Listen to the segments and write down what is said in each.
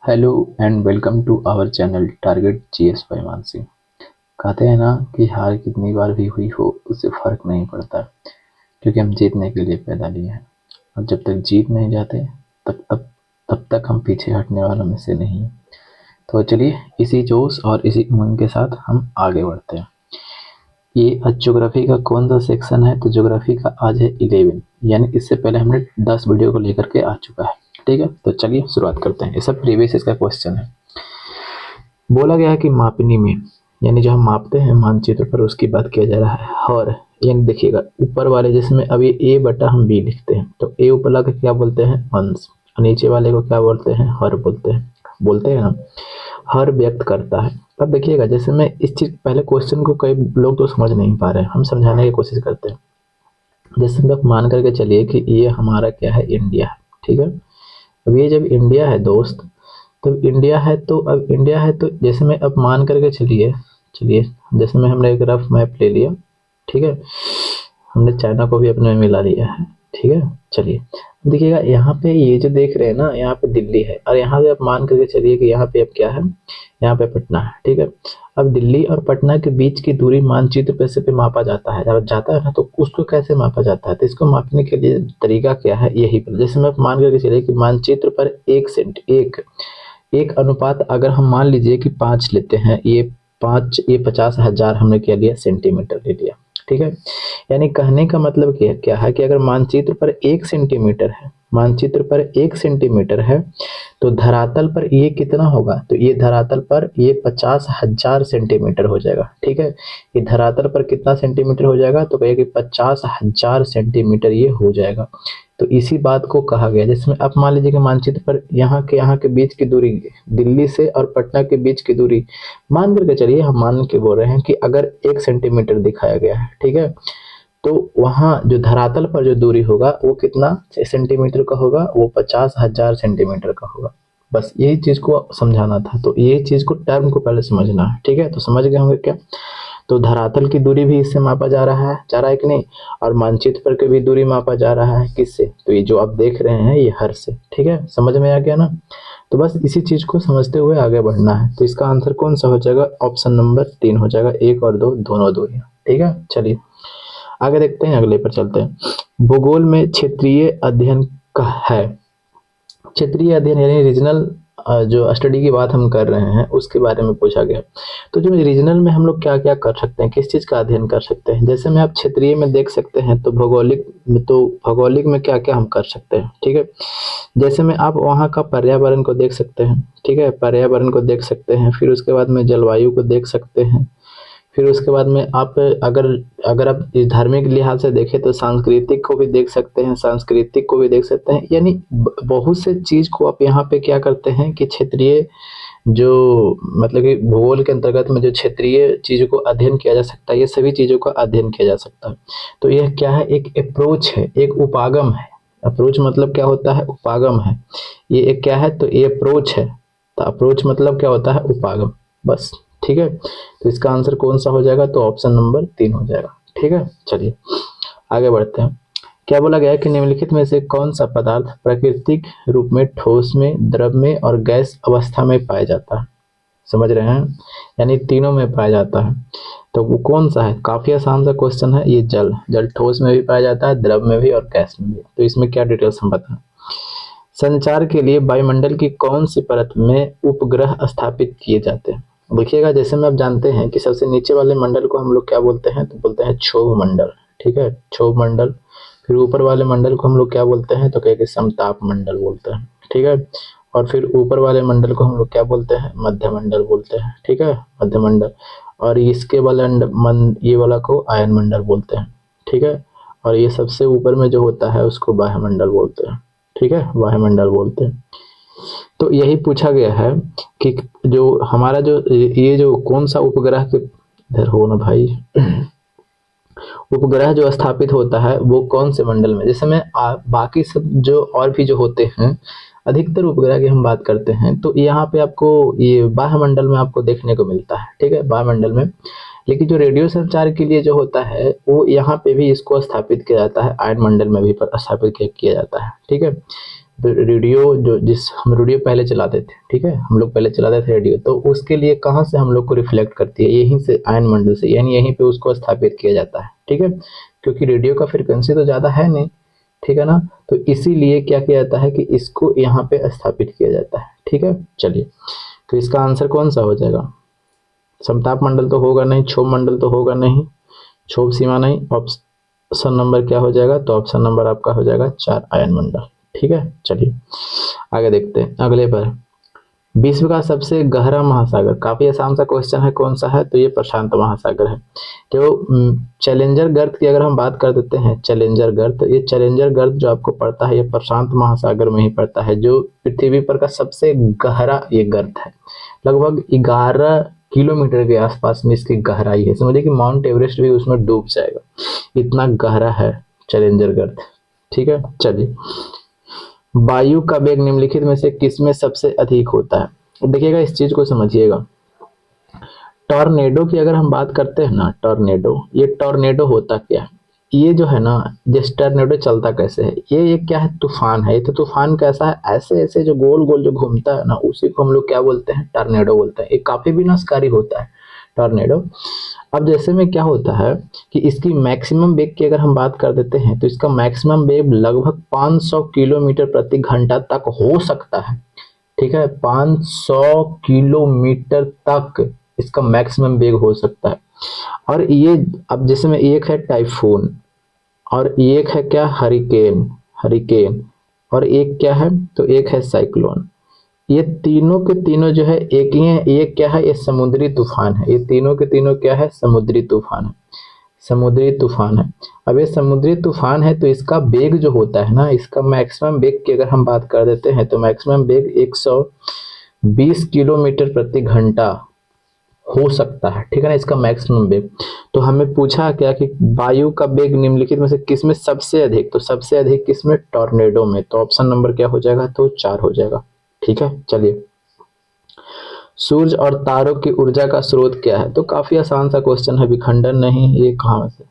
Hello and welcome to our channel target GS by Mansi. कहते हैं ना कि हार कितनी बार भी हुई हो उससे फर्क नहीं पड़ता, क्योंकि हम जीतने के लिए पैदा लिए हैं और जब तक जीत नहीं जाते तब तक हम पीछे हटने वालों में से नहीं हैं। तो चलिए इसी जोश और इसी उमंग के साथ हम आगे बढ़ते हैं। ये आज ज्योग्राफी का कौन सा सेक्शन है? तो ज्योग्राफी का आज है 11, यानी इससे पहले हमने 10 वीडियो को लेकर के आ चुका है। ठीक है, तो चलिए शुरुआत करते हैं। ये सब प्रीवियस इसका क्वेश्चन है। बोला गया है कि मापनी में, यानी जो हम मापते हैं मानचित्र पर, उसकी बात किया जा रहा है। और यानी देखिएगा ऊपर वाले जिसमें अभी ए बटा हम बी लिखते हैं, तो ए ऊपर को क्या बोलते हैं? अंश। नीचे वाले को क्या बोलते हैं? हर बोलते हैं ना, हर व्यक्त करता है। अब देखिएगा जैसे मैं इस चीज पहले क्वेश्चन को कई लोग तो समझ नहीं पा रहे हैं, हम समझाने की कोशिश करते हैं। जैसे आप मान करके चलिए कि ये हमारा क्या है? इंडिया है। ठीक है, अब ये जब इंडिया है दोस्त, तब इंडिया है तो अब इंडिया है तो जैसे मैं अब मान करके चलिए चलिए जैसे मैं हमने एक रफ मैप ले लिया। ठीक है, हमने चाइना को भी अपने में मिला लिया है। ठीक है, चलिए देखिएगा यहाँ पे ये जो देख रहे हैं ना, यहाँ पे दिल्ली है और यहाँ पे आप मान करके चलिए कि यहाँ पे अब क्या है? यहाँ पे पटना है। ठीक है, अब दिल्ली और पटना के बीच की दूरी मानचित्र पे से पे मापा जाता है। जब जाता है ना तो उसको कैसे मापा जाता है? तो इसको मापने के लिए तरीका क्या है? यही पर जैसे मैं मान करके चलिए कि मानचित्र पर एक अनुपात अगर हम मान लीजिए कि 5 लेते हैं, ये 50,000 हमने क्या लिया? सेंटीमीटर ले लिया। ठीक है, यानी कहने का मतलब क्या है कि अगर मानचित्र पर 1 सेंटीमीटर है, मानचित्र पर 1 सेंटीमीटर है, तो धरातल पर ये कितना होगा? तो ये धरातल पर ये 50,000 सेंटीमीटर हो जाएगा। ठीक है, ये धरातल पर कितना सेंटीमीटर हो जाएगा? तो कहिए कि 50,000 सेंटीमीटर ये हो जाएगा। तो इसी बात को कहा गया, जिसमें अब मान लीजिए कि मानचित्र पर यहाँ के बीच की दूरी, दिल्ली से और पटना के बीच की दूरी मान करके चलिए, हम मान के बोल रहे हैं कि अगर 1 सेंटीमीटर दिखाया गया है। ठीक है, तो वहाँ जो धरातल पर जो दूरी होगा वो कितना सेंटीमीटर का होगा? वो 50,000 सेंटीमीटर का होगा। बस यही चीज को समझाना था, तो यही चीज को टर्म को पहले समझना है। ठीक है, तो समझ गए होंगे क्या? तो धरातल की दूरी भी इससे मापा जा रहा है कि नहीं? और मानचित्र पर की भी दूरी मापा जा रहा है किससे? तो ये जो आप देख रहे हैं ये हर से। ठीक है, समझ में आ गया ना? तो बस इसी चीज को समझते हुए आगे बढ़ना है। तो इसका आंसर कौन सा हो जाएगा? ऑप्शन नंबर 3 हो जाएगा। 1 और 2 दोनों दूरियां। ठीक है, चलिए आगे देखते हैं, अगले पर चलते हैं। भूगोल में क्षेत्रीय अध्ययन का है। क्षेत्रीय अध्ययन यानी रीजनल, जो स्टडी की बात हम कर रहे हैं उसके बारे में पूछा गया। तो जो रीजनल में हम लोग क्या क्या कर सकते हैं, किस चीज का अध्ययन कर सकते हैं? जैसे में आप क्षेत्रीय में देख सकते हैं, तो भौगोलिक में क्या क्या हम कर सकते हैं। ठीक है, जैसे में आप वहाँ का पर्यावरण को देख सकते हैं। ठीक है, पर्यावरण को देख सकते हैं, फिर उसके बाद में जलवायु को देख सकते हैं, फिर उसके बाद में आप अगर अगर आप इस धार्मिक लिहाज से देखें तो सांस्कृतिक को भी देख सकते हैं, सांस्कृतिक को भी देख सकते हैं। यानी बहुत से चीज को आप यहाँ पे क्या करते हैं कि क्षेत्रीय, जो मतलब कि भूगोल के अंतर्गत में जो क्षेत्रीय चीजों को अध्ययन किया जा सकता है, ये सभी चीजों का अध्ययन किया जा सकता है। तो यह क्या है? एक अप्रोच है, एक उपागम है। अप्रोच मतलब क्या होता है? उपागम है। ये एक क्या है? तो ये अप्रोच है। तो अप्रोच मतलब क्या होता है? उपागम। बस, ठीक है, तो इसका आंसर कौन सा हो जाएगा? तो ऑप्शन नंबर 3 हो जाएगा। ठीक है, चलिए आगे बढ़ते हैं। क्या बोला गया है कि निम्नलिखित में से कौन सा पदार्थ प्राकृतिक रूप में ठोस में, द्रव में और गैस अवस्था में पाया जाता है? समझ रहे हैं, यानी तीनों में पाया जाता है। तो वो कौन सा है? काफी आसान सा क्वेश्चन है। ये जल जल ठोस में भी पाया जाता है, द्रव में भी और गैस में भी। तो इसमें क्या डिटेल्स हम बताएं? संचार के लिए वायुमंडल की कौन सी परत में उपग्रह स्थापित किए जाते हैं? देखिएगा जैसे में आप जानते हैं कि सबसे नीचे वाले मंडल को हम लोग क्या बोलते हैं? तो बोलते हैं क्षोभ मंडल। ठीक है, क्षोभ मंडल। फिर ऊपर वाले मंडल को हम लोग क्या बोलते हैं? तो कहेंगे समताप मंडल बोलते हैं। ठीक है, और फिर ऊपर वाले मंडल को हम लोग क्या बोलते हैं? मध्य मंडल बोलते हैं। ठीक है, मध्य मंडल। और इसके वाला ये वाला को आयन मंडल बोलते हैं। ठीक है, और ये सबसे ऊपर में जो होता है उसको वायुमंडल बोलते हैं। ठीक है, वायुमंडल बोलते हैं। तो यही पूछा गया है कि जो हमारा जो ये जो कौन सा उपग्रह के, इधर हो ना भाई, उपग्रह जो स्थापित होता है वो कौन से मंडल में? जैसे मैं बाकी सब जो और भी जो होते हैं, अधिकतर उपग्रह की हम बात करते हैं, तो यहाँ पे आपको ये वायुमंडल में आपको देखने को मिलता है। ठीक है, वायुमंडल में। लेकिन जो रेडियो संचार के लिए जो होता है वो यहाँ पे भी इसको स्थापित किया जाता है, आयन मंडल में भी स्थापित किया जाता है। ठीक है, तो रेडियो जो जिस हम रेडियो पहले चलाते थे, ठीक है, हम लोग पहले चलाते थे रेडियो, तो उसके लिए कहाँ से हम लोग को रिफ्लेक्ट करती है, यहीं से, आयन मंडल से, यानी यहीं पे उसको स्थापित किया जाता है, ठीक है, क्योंकि रेडियो का फ्रिक्वेंसी तो ज़्यादा है नहीं, ठीक है ना, तो इसीलिए क्या किया जाता है कि इसको यहाँ पे स्थापित किया जाता है, ठीक है। चलिए, तो इसका आंसर कौन सा हो जाएगा? समताप मंडल तो होगा नहीं, क्षोभ मंडल तो होगा नहीं, क्षोभ सीमा नहीं, ऑप्शन नंबर क्या हो जाएगा? तो ऑप्शन नंबर आपका हो जाएगा 4, आयन मंडल, ठीक है। चलिए आगे देखते हैं अगले पर। विश्व का सबसे गहरा महासागर, काफी आसान सा क्वेश्चन है, कौन सा है? तो ये प्रशांत महासागर है। तो चैलेंजर गर्त की अगर हम बात कर देते हैं, चैलेंजर गर्त, ये चैलेंजर गर्त जो आपको पड़ता है, ये प्रशांत महासागर में ही पड़ता है, जो पृथ्वी पर का सबसे गहरा ये गर्त है। लगभग 11 किलोमीटर के आसपास में इसकी गहराई है, समझिए कि माउंट एवरेस्ट भी उसमें डूब जाएगा, इतना गहरा है चैलेंजर गर्त, ठीक है। चलिए, वायु का वेग निम्नलिखित में से किसमें सबसे अधिक होता है? देखिएगा, इस चीज को समझिएगा। टॉर्नेडो की अगर हम बात करते हैं ना, टॉर्नेडो, ये टॉर्नेडो होता क्या है? ये जो है ना, जैसे टॉर्नेडो चलता कैसे है, ये क्या है? तूफान है। ये तो तूफान कैसा है? ऐसे ऐसे जो गोल गोल जो घूमता है ना, उसी को हम लोग क्या बोलते हैं? टॉर्नेडो बोलते हैं। ये काफी विनाशकारी होता है टॉर्नेडो। अब जैसे में क्या होता है कि इसकी मैक्सिमम वेग की अगर हम बात कर देते हैं, तो इसका मैक्सिमम वेग लगभग 500 किलोमीटर प्रति घंटा तक हो सकता है, ठीक है, 500 किलोमीटर तक इसका मैक्सिमम वेग हो सकता है। और ये, अब जैसे में एक है टाइफून, और एक है क्या? हरिकेन, हरिकेन, और एक क्या है? तो एक है साइक्लोन। ये तीनों के तीनों जो है एक ही है। ये क्या है? ये समुद्री तूफान है। ये तीनों के तीनों क्या है? समुद्री तूफान है, समुद्री तूफान है। अब ये समुद्री तूफान है, तो इसका वेग जो होता है ना, इसका मैक्सिमम वेग की अगर हम बात कर देते हैं, तो मैक्सिमम वेग 120 किलोमीटर प्रति घंटा हो सकता है, ठीक है ना, इसका मैक्सिमम वेग। तो हमें पूछा क्या कि वायु का वेग निम्नलिखित में से किसमें सबसे अधिक? तो सबसे अधिक किसमें? टॉर्नेडो में। तो ऑप्शन नंबर क्या हो जाएगा? तो 4 हो जाएगा, ठीक है। चलिए, सूर्य और तारों की ऊर्जा का स्रोत क्या है? तो काफी आसान सा क्वेश्चन है, विखंडन नहीं, ये कहाँ से?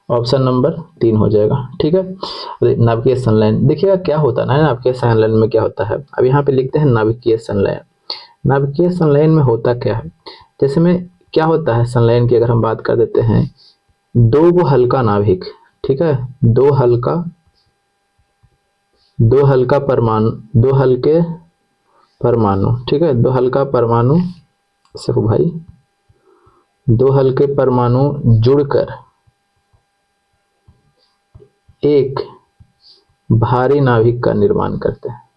ऑप्शन नंबर 3 हो जाएगा, ठीक है। नाभिकीय संलयन, देखिएगा क्या होता है ना, नाभिकीय संलयन में क्या होता है, अब यहाँ पे लिखते हैं नाभिकीय संलयन। नाभिकीय संलयन में होता क्या है? जैसे में क्या होता है संलयन की अगर हम बात कर देते हैं, दो हल्का नाभिक, ठीक है, दो हल्का परमाणु, दो हल्के परमाणु, ठीक है, दो हल्का परमाणु से भाई, दो हल्के परमाणु जुड़कर एक भारी नाभिक का निर्माण करते हैं।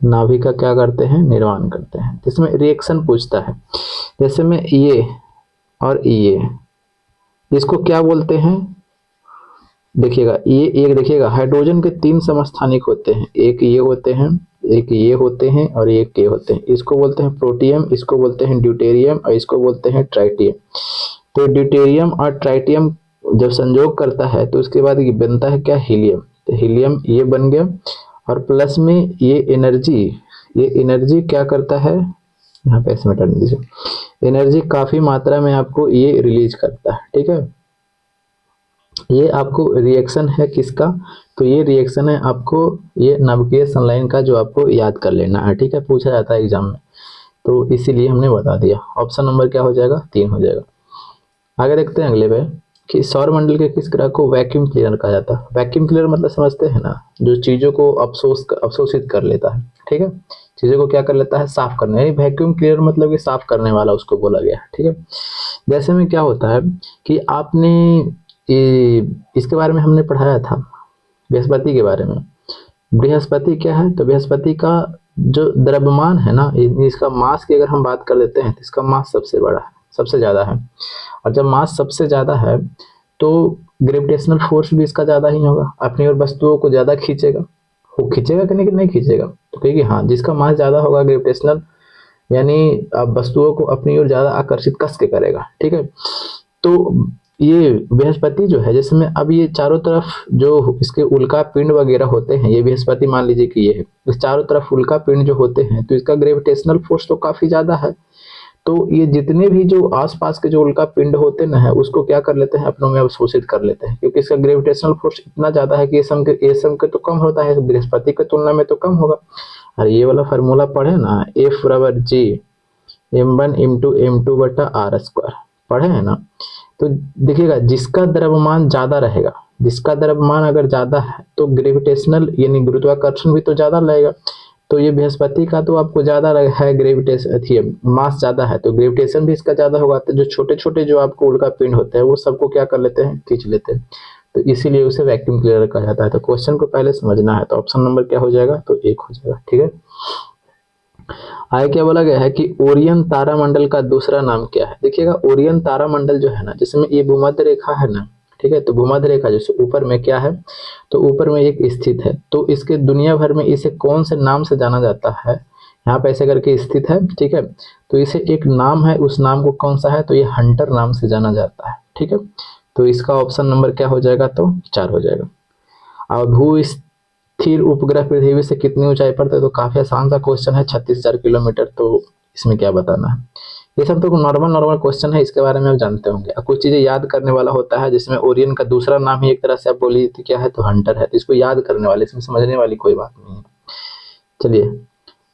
नाभिक का क्या करते हैं? निर्माण करते हैं। इसमें रिएक्शन पूछता है, जैसे में ये और ये, इसको क्या बोलते हैं? देखिएगा, ये एक, देखिएगा हाइड्रोजन के 3 समस्थानिक होते हैं, एक ये होते हैं, एक ये होते हैं, और एक ये होते हैं। इसको बोलते हैं प्रोटियम, इसको बोलते हैं ड्यूटेरियम, और इसको बोलते हैं ट्राइटियम। तो ड्यूटेरियम और ट्राइटियम जब संयोग करता है, तो उसके बाद ये बनता है क्या? हीलियम। तो हीलियम ये बन गया, और प्लस में ये एनर्जी क्या करता है? यहाँ पे इसमें टर्न दीजिए, एनर्जी काफी मात्रा में आपको ये रिलीज करता है, ठीक है। ये आपको रिएक्शन है किसका? तो ये रिएक्शन है आपको, ये नाभिकीय संलयन का, जो आपको याद कर लेना है, ठीक है, पूछा जाता है एग्जाम में, तो इसीलिए हमने बता दिया। ऑप्शन नंबर क्या हो जाएगा? 3 हो जाएगा। आगे देखते हैं अगले पे, कि सौरमंडल के किस ग्रह को वैक्यूम क्लीनर कहा जाता है? वैक्यूम क्लीनर मतलब समझते हैं ना, जो चीजों को अवशोषित कर लेता है, ठीक है, चीजों को क्या कर लेता है? साफ करने। वैक्यूम क्लीनर मतलब कि साफ करने वाला उसको बोला गया है, ठीक है। जैसे में क्या होता है कि आपने इसके बारे में हमने पढ़ाया था, बृहस्पति के बारे में। बृहस्पति क्या है? तो बृहस्पति का जो द्रव्यमान है ना, इसका मास की अगर हम बात कर लेते हैं, तो इसका मास सबसे बड़ा है, सबसे ज्यादा है। और जब मास सबसे ज्यादा है, तो ग्रेविटेशनल फोर्स भी इसका ज्यादा ही होगा, अपनी ओर वस्तुओं को ज्यादा खींचेगा। वो खींचेगा कि नहीं खींचेगा? तो कहेगी हाँ, जिसका मास ज्यादा होगा ग्रेविटेशनल, यानी अब वस्तुओं को अपनी ओर ज्यादा आकर्षित कस के करेगा, ठीक है। तो ये बृहस्पति जो है, जैसे में अब ये चारों तरफ जो इसके उल्का पिंड वगैरह होते हैं, ये बृहस्पति मान लीजिए कि ये है, इस चारों तरफ उल्का पिंड जो होते हैं, तो इसका ग्रेविटेशनल फोर्स तो काफी ज्यादा है, तो ये जितने भी जो आसपास के जो उल्का पिंड होते ना है उसको क्या कर लेते हैं, अपनों में अवशोषित कर लेते हैं, क्योंकि इसका ग्रेविटेशनल फोर्स इतना ज्यादा है कि ये सम के तो कम होता है, बृहस्पति की तुलना में तो कम होगा। और ये वाला फार्मूला पढ़े ना, F बराबर G m1 × m2/r², पढ़े हैं ना। तो देखिएगा जिसका द्रव्यमान ज्यादा रहेगा, जिसका द्रव्यमान अगर ज्यादा है तो ग्रेविटेशनल यानी गुरुत्वाकर्षण भी तो ज्यादा लगेगा। तो ये बृहस्पति का तो आपको ज्यादा है ग्रेविटेशन, अथी मास ज्यादा है, तो ग्रेविटेशन भी इसका ज्यादा होगा। तो जो छोटे छोटे जो आपको उल्का पिंड होते हैं वो सबको क्या कर लेते हैं, खींच लेते हैं। तो इसीलिए उसे वैक्यूम क्लियर कहा जाता है। तो क्वेश्चन को पहले समझना है। तो ऑप्शन नंबर क्या हो जाएगा, तो 1 हो जाएगा। ठीक है। आगे क्या बोला गया है कि ओरियन तारामंडल का दूसरा नाम क्या है। देखिएगा ओरियन तारामंडल जो है ना, जिसमें ये भूमध्य रेखा है ना, ठीक है, तो भूमध्य रेखा जैसे ऊपर में क्या है, तो ऊपर में एक स्थित है, तो इसके दुनिया भर में इसे कौन से नाम से जाना जाता है, यहाँ पे ऐसे करके स्थित है, ठीक है। तो इसे एक नाम है, उस नाम को कौन सा है, तो ये हंटर नाम से जाना जाता है। ठीक है। तो इसका ऑप्शन नंबर क्या हो जाएगा, तो 4 हो जाएगा। और भू स्थिर उपग्रह पृथ्वी से कितनी ऊंचाई पर, तो काफी आसान सा क्वेश्चन है, 36,000 किलोमीटर। तो इसमें क्या बताना है, ये सब तो नॉर्मल नॉर्मल क्वेश्चन है, इसके बारे में आप जानते होंगे। अब कुछ चीजें याद करने वाला होता है, जिसमें ओरियन का दूसरा नाम ही एक तरह से आप बोलिए तो क्या है, तो हंटर है। तो इसको याद करने वाले, इसमें समझने वाली कोई बात नहीं है। चलिए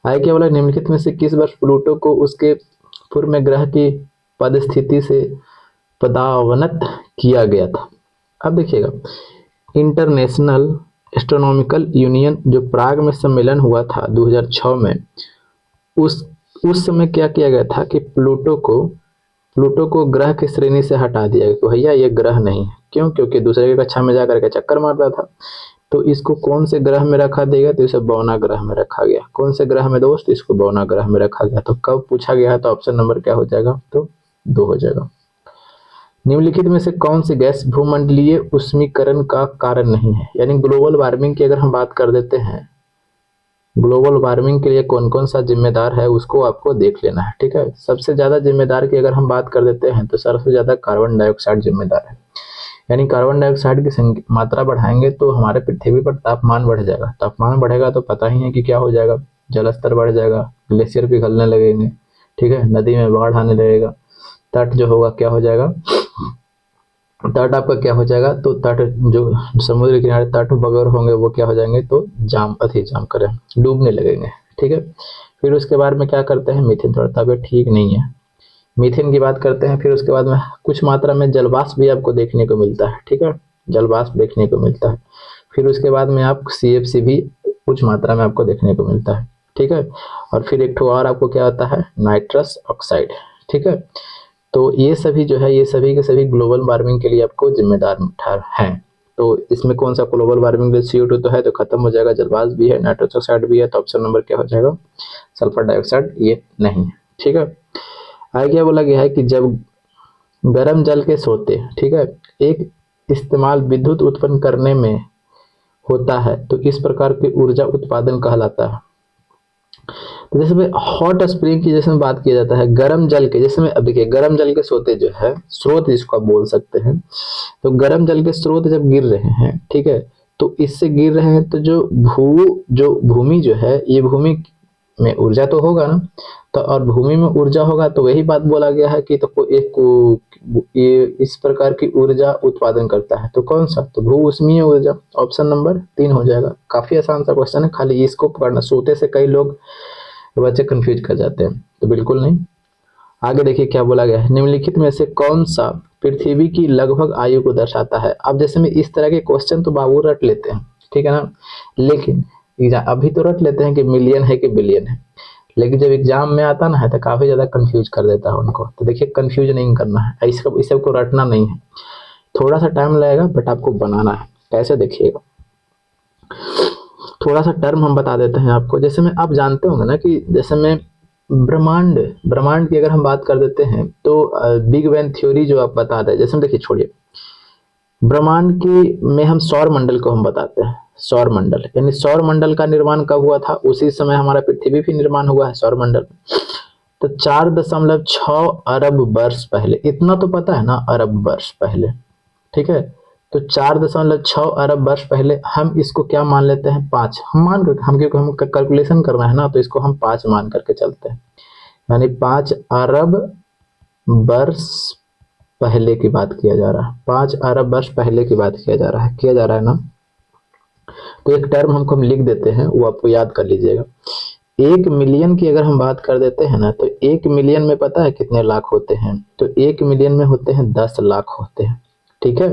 आगे क्या बोला, निम्नलिखित में से किस वर्ष प्लूटो को उसके पूर्व में ग्रह की पद स्थिति से पदावनत किया गया था। अब देखिएगा इंटरनेशनल एस्ट्रोनॉमिकल यूनियन जो प्राग में सम्मेलन हुआ था 2006 में, उस समय क्या किया गया था कि प्लूटो को ग्रह की श्रेणी से हटा दिया गया कि भैया ये ग्रह नहीं है। क्यों, क्योंकि दूसरे की कक्षा में जाकर के चक्कर मारता था। तो इसको कौन से ग्रह में रखा देगा, तो इसे बौना ग्रह में रखा गया। कौन से ग्रह में दोस्त, इसको बौना ग्रह में रखा गया। तो कब पूछा गया है, तो ऑप्शन नंबर क्या हो जाएगा, तो 2 हो जाएगा। निम्नलिखित में से कौन सी गैस भूमंडलीय उष्मीकरण का कारण नहीं है, यानी ग्लोबल वार्मिंग की अगर हम बात कर देते हैं, ग्लोबल वार्मिंग के लिए कौन कौन सा जिम्मेदार है उसको आपको देख लेना है। ठीक है। सबसे ज्यादा जिम्मेदार की अगर हम बात कर देते हैं तो सबसे ज्यादा कार्बन डाइऑक्साइड जिम्मेदार है। यानी कार्बन डाइऑक्साइड की मात्रा बढ़ाएंगे तो हमारे पृथ्वी पर तापमान बढ़ जाएगा। तापमान बढ़ेगा तो पता ही है कि क्या हो जाएगा, जल स्तर बढ़ जाएगा, ग्लेशियर पिघलने लगेंगे, ठीक है, नदी में बाढ़ आने लगेगा, तट जो होगा क्या हो जाएगा, तट आपका क्या हो जाएगा, तो तट जो समुद्र किनारे तट वगैरह होंगे वो क्या हो जाएंगे, तो जाम करें, डूबने लगेंगे। ठीक है। फिर उसके बाद में क्या करते हैं, मीथेन, थोड़ा तबियत ठीक नहीं है, मीथेन की बात करते हैं। फिर उसके बाद में कुछ मात्रा में जलवाष्प भी आपको देखने को मिलता है। ठीक है, जलवाष्प देखने को मिलता है। फिर उसके बाद में आप CFC भी कुछ मात्रा में आपको देखने को मिलता है। ठीक है। और फिर एक ठो और आपको क्या आता है, नाइट्रस ऑक्साइड। ठीक है। तो ये सभी जो है, ये सभी के सभी ग्लोबल वार्मिंग के लिए आपको जिम्मेदार हैं। तो इसमें कौन सा ग्लोबल वार्मिंग में CO2 तो है, तो खत्म हो जाएगा, जलवाष्प भी है, नाइट्रस ऑक्साइड भी है। तो ऑप्शन नंबर क्या हो जाएगा, सल्फर डाइऑक्साइड, ये नहीं है। ठीक है। आगे क्या बोला गया है कि जब गर्म जल के सोते, ठीक है, एक इस्तेमाल विद्युत उत्पन्न करने में होता है तो इस प्रकार की ऊर्जा उत्पादन कहलाता है। तो जैसे में हॉट स्प्रिंग की जैसे में बात किया जाता है, गर्म जल के जैसे में, अब देखिए गर्म जल के सोते जो है, स्रोत जिसको आप बोल सकते हैं, तो गर्म जल के स्रोत जब गिर रहे हैं, ठीक है, तो इससे गिर रहे हैं तो जो भूमि जो है, ये भूमि में ऊर्जा तो होगा ना, तो और भूमि में ऊर्जा होगा तो वही बात बोला गया है कि तो ये इस प्रकार की ऊर्जा उत्पादन करता है। तो कौन सा, तो भू उष्मीय ऊर्जा। ऑप्शन नंबर 3 हो जाएगा। काफी आसान सा क्वेश्चन है, खाली इसको पकड़ना। सोते से कई लोग बच्चे कंफ्यूज कर जाते हैं, तो बिल्कुल नहीं। आगे देखिए क्या बोला गया है, निम्नलिखित में से कौन सा पृथ्वी की लगभग आयु को दर्शाता है। अब जैसे में इस तरह के क्वेश्चन तो बाबू रट लेते हैं, ठीक है ना, लेकिन अभी तो रट लेते हैं कि मिलियन है कि बिलियन है, लेकिन जब एग्जाम में आता ना है तो काफी ज्यादा कंफ्यूज कर देता है उनको। तो देखिए कंफ्यूज नहीं करना है, इस सबको रटना नहीं है, थोड़ा सा टाइम लगेगा बट आपको बनाना है। कैसे, देखिएगा थोड़ा सा टर्म हम बता देते हैं आपको। जैसे में आप जानते होंगे ना कि जैसे में ब्रह्मांड की अगर हम बात कर देते हैं तो बिग बैंग थ्योरी जो आप बता रहे हैं, जैसे देखिए छोड़िए, ब्रह्मांड की में हम सौर मंडल को हम बताते हैं, सौर मंडल, यानी सौर मंडल का निर्माण कब हुआ था, उसी समय हमारा पृथ्वी भी निर्माण हुआ है सौर मंडल। तो 4.6 अरब वर्ष पहले, इतना तो पता है ना, अरब वर्ष पहले, ठीक है। तो 4.6 अरब वर्ष पहले हम इसको क्या मान लेते हैं, 5 हम मान करके, हम क्योंकि हम कैलकुलेशन करना है ना, तो इसको हम 5 मान करके चलते हैं। यानी 5 अरब वर्ष पहले की बात किया जा रहा है, 5 अरब वर्ष पहले की बात किया जा रहा है ना। तो एक टर्म हम लिख देते हैं, वो आपको याद कर लीजिएगा। 1 मिलियन की अगर हम बात कर देते हैं ना, तो 1 मिलियन में पता है कितने लाख होते हैं? तो 1 मिलियन में होते हैं 10 लाख होते हैं, ठीक है।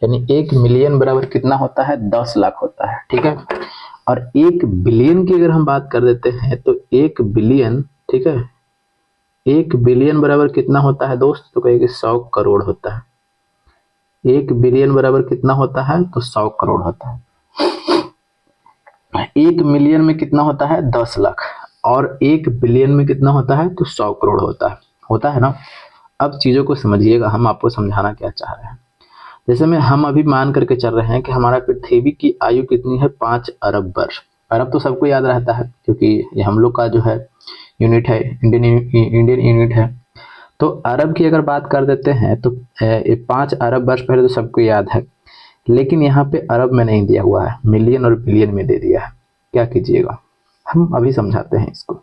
यानी 1 मिलियन बराबर कितना होता है? 10 लाख होता है, ठीक है। और 1 बिलियन की अगर हम बात कर देते हैं, तो 1 बिलियन, ठीक है, 1 बिलियन बराबर कितना होता है दोस्त? तो कहिए कि 100 करोड़ होता है। 1 बिलियन बराबर कितना होता है? तो 100 करोड़ होता है। 1 मिलियन में कितना होता है? 10 लाख। और 1 बिलियन में कितना होता है? तो 100 करोड़ होता है ना। अब चीजों को समझिएगा, हम आपको समझाना क्या चाह रहे हैं। जैसे में हम अभी मान करके चल रहे हैं कि हमारा पृथ्वी की आयु कितनी है? 5 अरब वर्ष। अरब तो सबको याद रहता है, क्योंकि ये हम लोग का जो है यूनिट है, इंडियन यूनिट है। तो अरब की अगर बात कर देते हैं, तो 5 अरब वर्ष पहले तो सबको याद है, लेकिन यहाँ पे अरब में नहीं दिया हुआ है, मिलियन और बिलियन में दे दिया है। क्या कीजिएगा? हम अभी समझाते हैं इसको,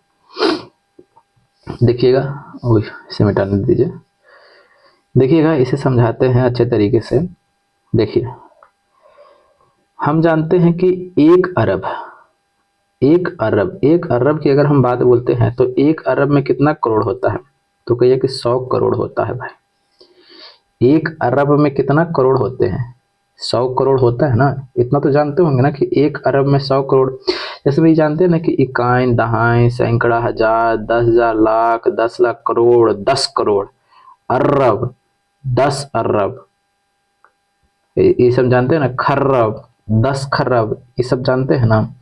देखिएगा। इसे मिटाने दीजिए। देखिएगा, इसे समझाते हैं अच्छे तरीके से। देखिए, हम जानते हैं कि 1 अरब की अगर हम बात बोलते हैं, तो 1 अरब में कितना करोड़ होता है? तो कहिए कि 100 करोड़ होता है भाई। 1 अरब में कितना करोड़ होते हैं? 100 करोड़ होता है ना। इतना तो जानते होंगे ना कि 1 अरब में 100 करोड़। जैसे भाई जानते हैं ना कि इकाई, दहाई, सैकड़ा, हजार, 10,000, लाख, 10 लाख, करोड़, 10 करोड़, अरब, 10 अरब, ये सब जानते हैं ना। खर्रब, 10 खर्रब, ये सब जानते हैं ना।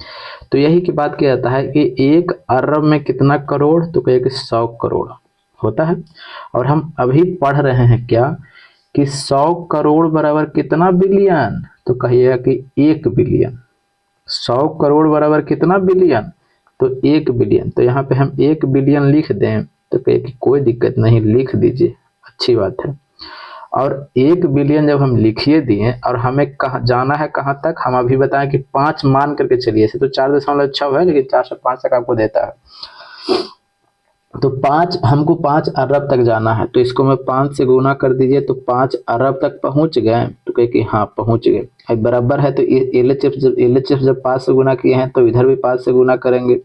तो यही की बात किया जाता है कि 1 अरब में कितना करोड़? तो कहिए कि 100 करोड़ होता है। और हम अभी पढ़ रहे हैं क्या कि 100 करोड़ बराबर कितना बिलियन? तो कहिएगा कि 1 बिलियन। 100 करोड़ बराबर कितना बिलियन? तो 1 बिलियन। तो यहाँ पे हम 1 बिलियन लिख दें, तो कहिए कि कोई दिक्कत नहीं, लिख दीजिए, अच्छी बात है। और 1 बिलियन जब हम लिखिए दिए, और हमें कहाँ जाना है, कहाँ तक? हम अभी बताएं कि 5 मान करके चलिए। ऐसे तो 4.6 है, लेकिन 405 तक आपको देता है। तो 5, हमको 5 अरब तक जाना है, तो इसको मैं 5 से गुना कर दीजिए, तो 5 अरब तक पहुंच गए। तो कहे कि हाँ पहुंच गए। अब बराबर है, तो एलएचएफ जब 5 से गुना किए हैं, तो इधर भी 5 से गुना करेंगे,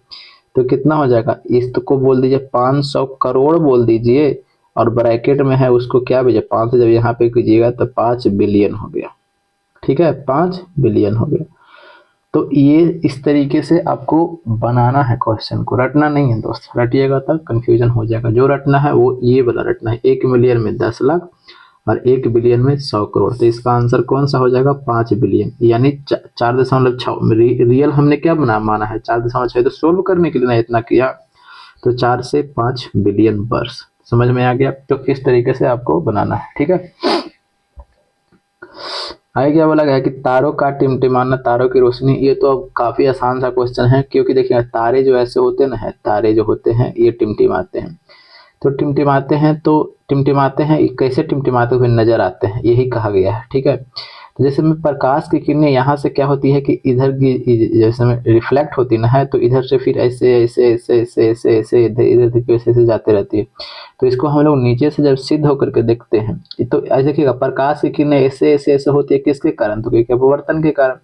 तो कितना हो जाएगा? इसको बोल दीजिए 500 करोड़ बोल दीजिए, और ब्रैकेट में है उसको क्या भेजिए? 5 से जब यहाँ पे कीजिएगा तो 5 बिलियन हो गया, ठीक है, 5 बिलियन हो गया। तो ये इस तरीके से आपको बनाना है क्वेश्चन को, रटना नहीं है दोस्त, रटिएगा तब कंफ्यूजन हो जाएगा। जो रटना है वो ये वाला रटना है, 1 मिलियन में 10 लाख और 1 बिलियन में 100 करोड़। तो इसका आंसर कौन सा हो जाएगा? 5 बिलियन। यानी 4.6 रियल हमने क्या माना है? 4.6। तो सोल्व करने के लिए ना इतना किया, तो 4 से 5 बिलियन वर्ष। समझ में आ गया? तो इस तरीके से आपको बनाना है, ठीक है। आगे क्या बोला गया है कि तारों का टिमटिमाना, तारों की रोशनी। ये तो अब काफी आसान सा क्वेश्चन है, क्योंकि देखिए तारे जो ऐसे होते हैं ना, तारे जो होते हैं ये टिमटिमाते हैं। तो टिमटिमाते हैं, कैसे टिमटिमाते हुए नजर आते हैं, यही कहा गया है, ठीक है। तो जैसे में प्रकाश की किरणें यहाँ से क्या होती है कि इधर की जैसे में रिफ्लेक्ट होती ना है, तो इधर से फिर ऐसे ऐसे ऐसे ऐसे ऐसे ऐसे इधर इधर ऐसे ऐसे जाते रहती है। तो इसको हम लोग नीचे से जब सिद्ध होकर के देखते हैं, तो ऐसे देखिएगा प्रकाश की किरणें ऐसे ऐसे ऐसे होती है, किसके कारण? तो क्योंकि अपवर्तन के कारण।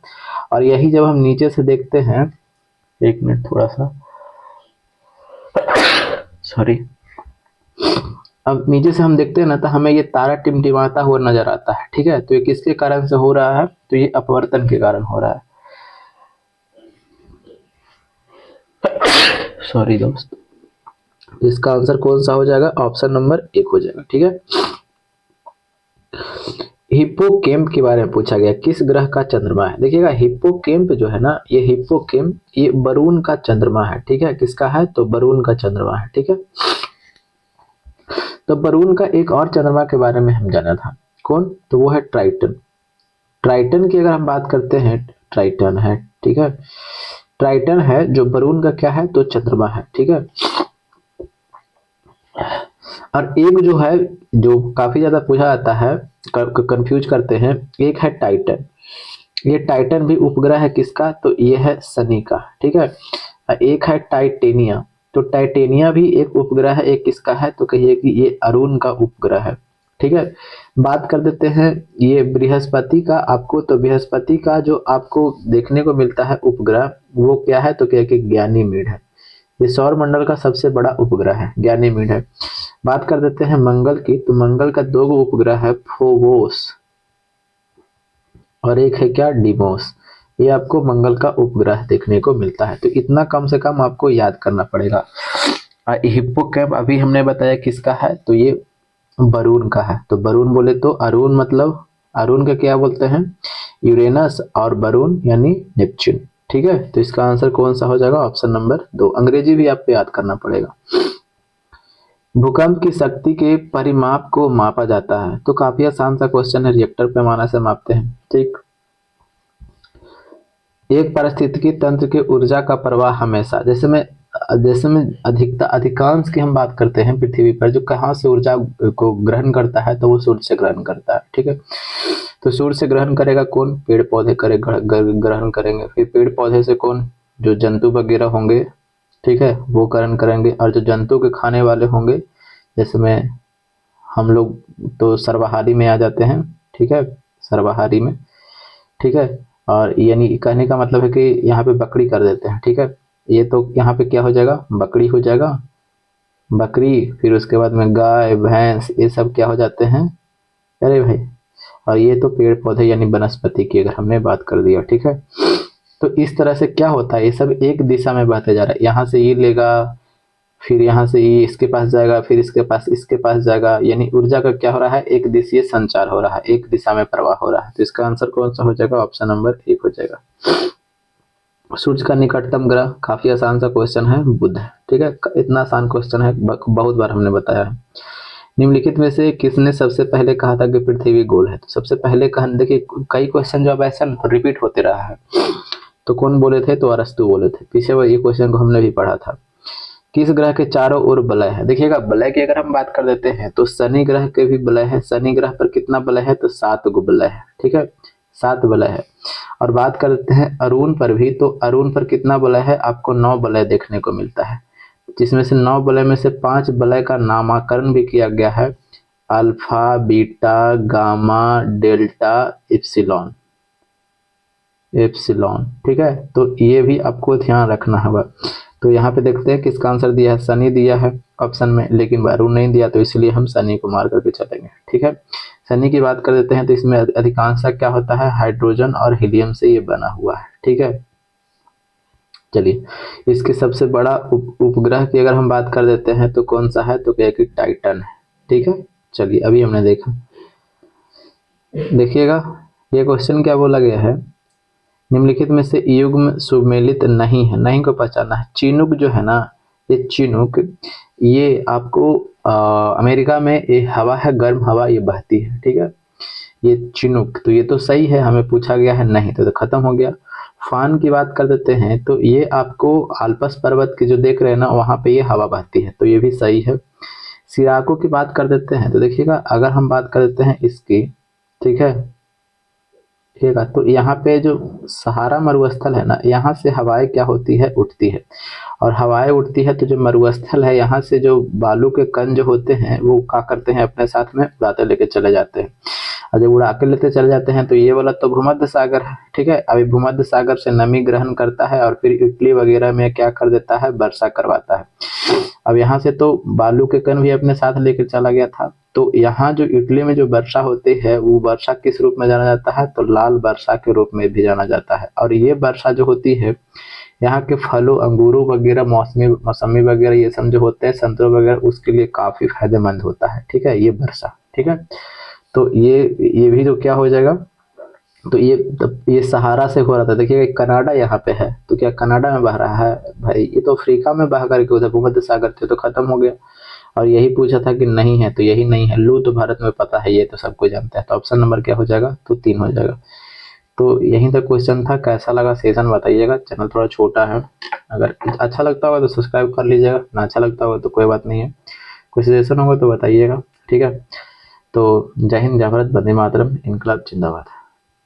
और यही जब हम नीचे से देखते हैं, एक मिनट थोड़ा सा, सॉरी। अब नीचे से हम देखते हैं ना, तो हमें ये तारा टिमटिमाता हुआ नजर आता है, ठीक है। तो ये किसके कारण से हो रहा है? तो ये अपवर्तन के कारण हो रहा है, सॉरी दोस्त। तो इसका आंसर कौन सा हो जाएगा? ऑप्शन नंबर 1 हो जाएगा, ठीक है। हिप्पोकैम्प के बारे में पूछा गया, किस ग्रह का चंद्रमा है? देखिएगा हिप्पोकैम्प जो है ना, ये हिप्पोकैम्प ये बरून का चंद्रमा है, ठीक है। किसका है? तो बरून का चंद्रमा है, ठीक है। तो बरून का एक और चंद्रमा के बारे में हम जाना था, कौन? तो वो है ट्राइटन। ट्राइटन की अगर हम बात करते हैं, ट्राइटन है, ठीक है। ट्राइटन है जो बरून का क्या है? तो चंद्रमा है, ठीक है। और एक जो है, जो काफी ज्यादा पूछा जाता है, कंफ्यूज करते हैं, एक है टाइटन। ये टाइटन भी उपग्रह है किसका? तो ये है शनि का, ठीक है। एक है टाइटेनिया। तो टाइटेनिया भी एक उपग्रह है, एक किसका है, तो कहिए कि ये अरुण का उपग्रह है। ठीक है, बात कर देते हैं ये बृहस्पति का आपको। तो बृहस्पति का जो आपको देखने को मिलता है उपग्रह, वो क्या है, तो क्या कि गैनीमीड है। ये सौर मंडल का सबसे बड़ा उपग्रह है, गैनीमीड है। बात कर देते हैं मंगल की। तो मंगल का दो गो उपग्रह है, फोबोस और एक है क्या, डिमोस। ये आपको मंगल का उपग्रह देखने को मिलता है। तो इतना कम से कम आपको याद करना पड़ेगा। हिप्पोकैम्प अभी हमने बताया किसका है, तो ये वरुण का है। तो वरुण बोले तो अरुण मतलब अरुण का क्या बोलते हैं, यूरेनस, और वरुण यानी नेपच्यून। ठीक है, तो इसका आंसर कौन सा हो जाएगा, ऑप्शन नंबर 2। अंग्रेजी भी आपको याद करना पड़ेगा। भूकंप की शक्ति के परिमाप को मापा जाता है। तो काफी आसान सा क्वेश्चन है, रिएक्टर पैमाना से मापते हैं। ठीक, एक पारिस्थितिकी तंत्र के ऊर्जा का प्रवाह हमेशा, जैसे में अधिकांश की हम बात करते हैं पृथ्वी पर, जो कहाँ से ऊर्जा को ग्रहण करता है, तो वो सूर्य से ग्रहण करता है। ठीक है, तो सूर्य से ग्रहण करेगा कौन, पेड़ पौधे ग्रहण करेंगे। फिर पेड़ पौधे से कौन, जो जंतु वगैरह होंगे, ठीक है, वो ग्रहण करेंगे। और जो जंतु के खाने वाले होंगे, जैसे में हम लोग तो सर्वाहारी में आ जाते हैं। ठीक है, सर्वाहारी में। ठीक है, और यानी कहने का मतलब है कि यहाँ पे बकरी कर देते हैं। ठीक है, ये तो यहाँ पे क्या हो जाएगा, बकरी हो जाएगा, बकरी। फिर उसके बाद में गाय भैंस, ये सब क्या हो जाते हैं, अरे भाई। और ये तो पेड़ पौधे यानी वनस्पति की अगर हमने बात कर दिया। ठीक है, तो इस तरह से क्या होता है, ये सब एक दिशा में बहते जा रहा है। यहाँ से ये लेगा, फिर यहाँ से ये इसके पास जाएगा, फिर इसके पास जाएगा। यानी ऊर्जा का क्या हो रहा है, एक दिशीय संचार हो रहा है, एक दिशा में प्रवाह हो रहा है। तो इसका आंसर कौन सा हो जाएगा, ऑप्शन नंबर 1 हो जाएगा। सूर्य का निकटतम ग्रह, काफी आसान सा क्वेश्चन है, बुध। ठीक है, इतना आसान क्वेश्चन है, बहुत बार हमने बताया है। निम्नलिखित में से किसने सबसे पहले कहा था कि पृथ्वी गोल है। तो सबसे पहले कहा, देखिए कई क्वेश्चन जो अब ऐसा रिपीट होते रहा है। तो कौन बोले थे, तो अरस्तु बोले थे। पीछे ये क्वेश्चन को हमने भी पढ़ा था। किस ग्रह के चारों ओर वलय है। देखिएगा, वलय की अगर हम बात कर देते हैं तो शनि ग्रह के भी वलय है। शनि ग्रह पर कितना वलय है, तो 7 गो वलय है। ठीक है, 7 वलय है। और बात कर देते हैं अरुण पर भी, तो अरुण पर कितना वलय है, आपको 9 वलय देखने को मिलता है। जिसमें से 9 वलय में से 5 वलय का नामकरण भी किया गया है, alpha, beta, gamma, delta, epsilon. Epsilon. ठीक है, तो ये भी आपको ध्यान रखना होगा। तो यहाँ पे देखते हैं किसका आंसर दिया है, शनि दिया है ऑप्शन में, लेकिन वरुण नहीं दिया, तो इसलिए हम शनि को मार करके चलेंगे। ठीक है, शनि की बात कर देते हैं तो इसमें अधिकांश क्या होता है, हाइड्रोजन और हीलियम से ये बना हुआ है। ठीक है, चलिए इसके सबसे बड़ा उपग्रह की अगर हम बात कर देते हैं तो कौन सा है, तो क्या कि टाइटन है। ठीक है, चलिए अभी हमने देखा। देखिएगा, ये क्वेश्चन क्या बोला गया है, निम्नलिखित में से युग्म सुमेलित नहीं है। नहीं को पहचानना है। चिनुक जो है ना, ये चिनुक, ये आपको अमेरिका में ये हवा है, गर्म हवा ये बहती है। ठीक है, ये चिनुक, तो ये तो सही है, हमें पूछा गया है नहीं, तो खत्म हो गया। फान की बात कर देते हैं तो ये आपको आल्पस पर्वत के जो देख रहे हैं ना, वहां पे ये हवा बहती है, तो ये भी सही है। सिराको की बात कर देते हैं तो देखिएगा, अगर हम बात कर देते हैं इसकी, ठीक है, ठीक है, तो यहाँ पे जो सहारा मरुस्थल है ना, यहाँ से हवाएं क्या होती है, उठती है। और हवाएं उठती है तो जो मरुस्थल है, यहाँ से जो बालू के कण जो होते हैं, वो क्या करते हैं, अपने साथ में उड़ाते लेके चले जाते हैं। और जब उड़ा के लेते चले जाते हैं तो ये वाला तो भूमध्य सागर है। ठीक है, अभी भूमध्य सागर से नमी ग्रहण करता है और फिर इटली वगैरह में क्या कर देता है, वर्षा करवाता है। अब यहाँ से तो बालू के कण भी अपने साथ लेकर चला गया था। तो यहाँ जो इटली में जो वर्षा होती है, वो वर्षा किस रूप में जाना जाता है, तो लाल वर्षा के रूप में भी जाना जाता है। और ये वर्षा जो होती है, यहाँ के फलों, अंगूरों वगैरह, मौसमी वगैरह, ये सब जो होते हैं, संतरों वगैरह, उसके लिए काफी फायदेमंद होता है। ठीक है, ये वर्षा। ठीक है, तो ये भी तो क्या हो जाएगा, तो ये सहारा से हो रहा था। देखिए कनाडा यहाँ पे है, तो क्या कनाडा में बह रहा है, भाई ये तो अफ्रीका में बह करके उधर भूमध्य सागर थे, तो खत्म हो गया। और यही पूछा था कि नहीं है, तो यही नहीं है। लू तो भारत में पता है, ये तो सबको जानता है। तो ऑप्शन नंबर क्या हो जाएगा, तो 3 हो जाएगा। तो यहीं तक क्वेश्चन था। कैसा लगा सेशन बताइएगा। चैनल थोड़ा छोटा है, अगर अच्छा लगता होगा तो सब्सक्राइब कर लीजिएगा, ना अच्छा लगता होगा तो कोई बात नहीं है। कोई सजेशन होगा तो बताइएगा। ठीक है, तो जय हिंद, जय भारत, वंदे मातरम, इनकलाब जिंदाबाद।